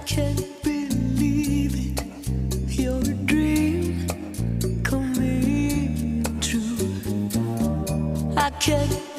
can't believe it. You're a dream coming true. I can't